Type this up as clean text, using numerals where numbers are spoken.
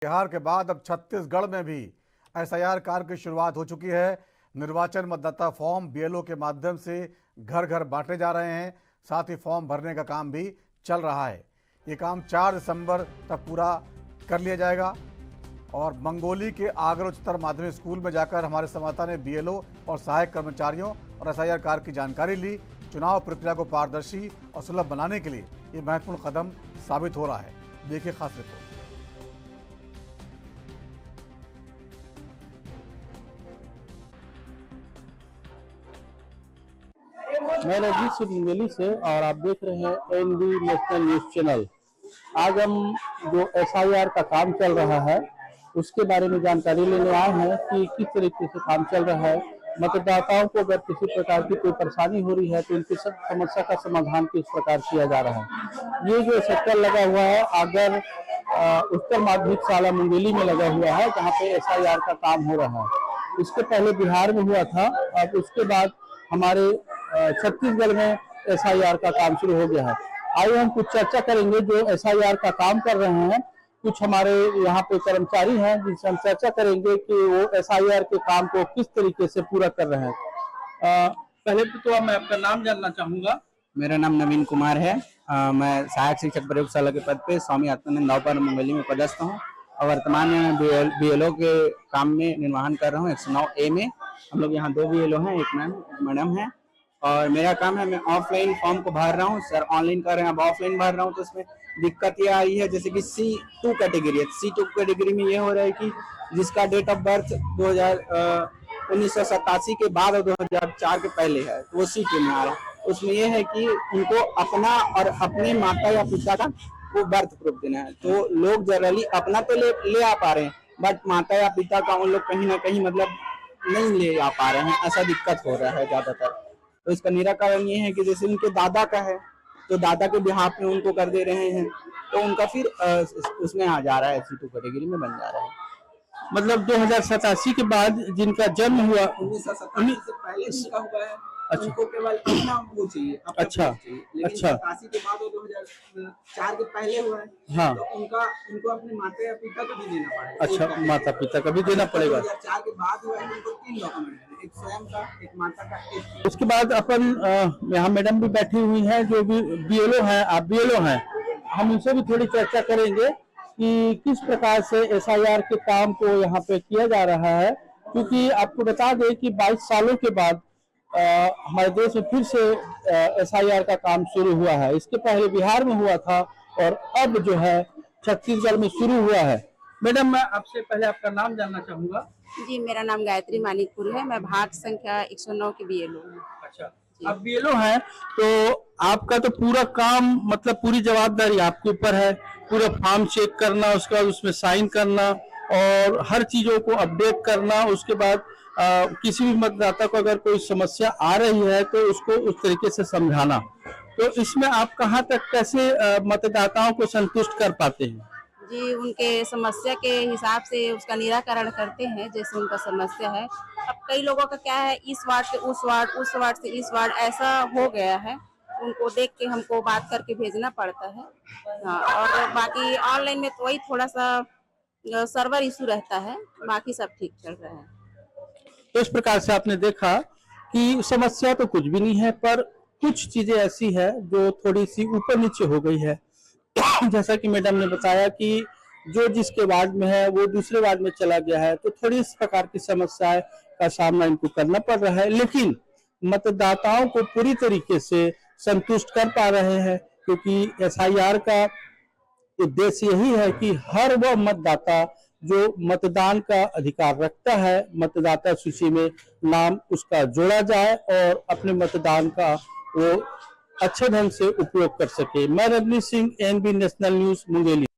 बिहार के बाद अब छत्तीसगढ़ में भी एसआईआर कार्य की शुरुआत हो चुकी है। निर्वाचन मतदाता फॉर्म बीएलओ के माध्यम से घर घर बांटे जा रहे हैं। साथ ही फॉर्म भरने का काम भी चल रहा है। ये काम 4 दिसंबर तक पूरा कर लिया जाएगा। और मंगोली के आगर उच्चतर माध्यमिक स्कूल में जाकर हमारे संवाददाता ने बीएलओ और सहायक कर्मचारियों और एसआईआर कार्य की जानकारी ली। चुनाव प्रक्रिया को पारदर्शी और सुलभ बनाने के लिए ये महत्वपूर्ण कदम साबित हो रहा है। देखिए खास रिपोर्ट। मैं रजीत सिंह मुंगेली से और आप देख रहे हैं एनबी नेशनल न्यूज चैनल। आज हम जो एसआईआर का काम चल रहा है उसके बारे में जानकारी लेने आए हैं कि किस तरीके से काम चल रहा है। मतदाताओं को अगर किसी प्रकार की कोई परेशानी हो रही है तो उनकी समस्या का समाधान किस प्रकार किया जा रहा है। ये जो सेक्टर लगा हुआ है आगर उच्चतर माध्यमिक शाला मुंगेली में लगा हुआ है, जहाँ पे एसआईआर का काम हो रहा है। इसके पहले बिहार में हुआ था, अब उसके बाद हमारे छत्तीसगढ़ में एसआईआर का काम शुरू हो गया है। आइए हम कुछ चर्चा करेंगे जो एसआईआर का काम कर रहे हैं। कुछ हमारे यहाँ पे कर्मचारी हैं जिनसे हम चर्चा करेंगे कि वो एसआईआर के काम को किस तरीके से पूरा कर रहे हैं। पहले तो मैं आपका नाम जानना चाहूंगा। मेरा नाम नवीन कुमार है। मैं सहायक शिक्षक प्रयोगशाला के पद पे स्वामी आत्मानंद नवपर मुंगेली में पदस्थ हूँ और वर्तमान में बीएलओ के काम में निर्वहन कर रहा हूँ 109A में। हम लोग यहाँ 2 बीएलओ हैं, एक मैडम है। और मेरा काम है, मैं ऑफलाइन फॉर्म को भर रहा हूँ। सर ऑनलाइन कर रहे हैं, अब ऑफलाइन भर रहा हूँ। तो इसमें दिक्कत ये आ रही है जैसे कि C2 कैटेगरी है। C2 कैटेगरी में ये हो रहा है कि जिसका डेट ऑफ बर्थ 1987 के बाद और 2004 के पहले है तो वो C2 में आ रहा है। उसमें ये है कि उनको अपना और अपने माता या पिता का वो बर्थ प्रूफ देना है। तो लोग जनरली अपना तो ले आ पा रहे हैं, बट माता या पिता का उन लोग कहीं ना कहीं मतलब नहीं ले आ पा रहे हैं। ऐसा दिक्कत हो रहा है ज्यादातर। तो इसका निराकरण ये है कि जैसे उनके दादा का है तो दादा के बिहाफ में उनको कर दे रहे हैं, तो उनका फिर उसमें आ जा रहा है, C2 कैटेगरी में बन जा रहा है। मतलब 2087 के बाद जिनका जन्म हुआ 1987 से पहले जिनका हुआ है उनको केवल अपना वो चाहिए। अच्छा, लेकिन अच्छा। 87 के बाद और 2004 के पहले हुआ है। हाँ। तो उनको अपने माता या पिता को भी देना पड़ेगा। अच्छा, माता पिता का भी देना पड़ेगा। 2004 के बाद हुआ है, उनको 3 डॉक्यूमेंट है, एक स्वयं का, एक माता का, एक। उसके बाद अपन यहाँ मैडम भी बैठी हुई हैं जो भी बीएलओ हैं, आप बीएलओ हैं। हम उनसे भी थोड़ी चर्चा करेंगे कि किस प्रकार से एसआईआर के काम को यहाँ पे किया जा रहा है। क्योंकि आपको बता दें कि 22 सालों के बाद हमारे देश में फिर से एसआईआर का काम शुरू हुआ है। इसके पहले बिहार में हुआ था और अब जो है छत्तीसगढ़ में शुरू हुआ है। मैडम, मैं आपसे पहले आपका नाम जानना चाहूंगा। जी, मेरा नाम गायत्री मानिकपुर है। मैं भाग संख्या 109 की बीएलओ हूँ। अच्छा, आप बीएलओ हैं तो आपका तो पूरा काम मतलब पूरी जवाबदारी आपके ऊपर है। पूरा फॉर्म चेक करना, उसके बाद उसमें साइन करना और हर चीजों को अपडेट करना। उसके बाद किसी भी मतदाता को अगर कोई समस्या आ रही है तो उसको उस तरीके से समझाना। तो इसमें आप कहाँ तक कैसे मतदाताओं को संतुष्ट कर पाते हैं? जी, उनके समस्या के हिसाब से उसका निराकरण करते हैं जैसे उनका समस्या है। अब कई लोगों का क्या है, इस वार्ड से उस वार्ड, उस वार्ड से इस वार्ड ऐसा हो गया है, उनको देख के हमको बात करके भेजना पड़ता है। हाँ, और बाकी ऑनलाइन में तो वही थोड़ा सा सर्वर इशू रहता है, बाकी सब ठीक चल रहा है। तो इस प्रकार से आपने देखा कि समस्या तो कुछ भी नहीं है, पर कुछ चीजें ऐसी है जो थोड़ी सी ऊपर नीचे हो गई है। जैसा कि मैडम ने बताया कि जो जिसके वार्ड में है वो दूसरे वार्ड में चला गया है, तो थोड़ी इस प्रकार की समस्याएं का सामना इनको करना पड़ रहा है। लेकिन मतदाताओं को पूरी तरीके से संतुष्ट कर पा रहे हैं, क्योंकि एसआईआर का उद्देश्य यही है कि हर वह मतदाता जो मतदान का अधिकार रखता है, मतदाता सूची में नाम उसका जोड़ा जाए और अपने मतदान का वो अच्छे ढंग से उपयोग कर सके। मैं Rajneesh Singh, NB national news Mungeli.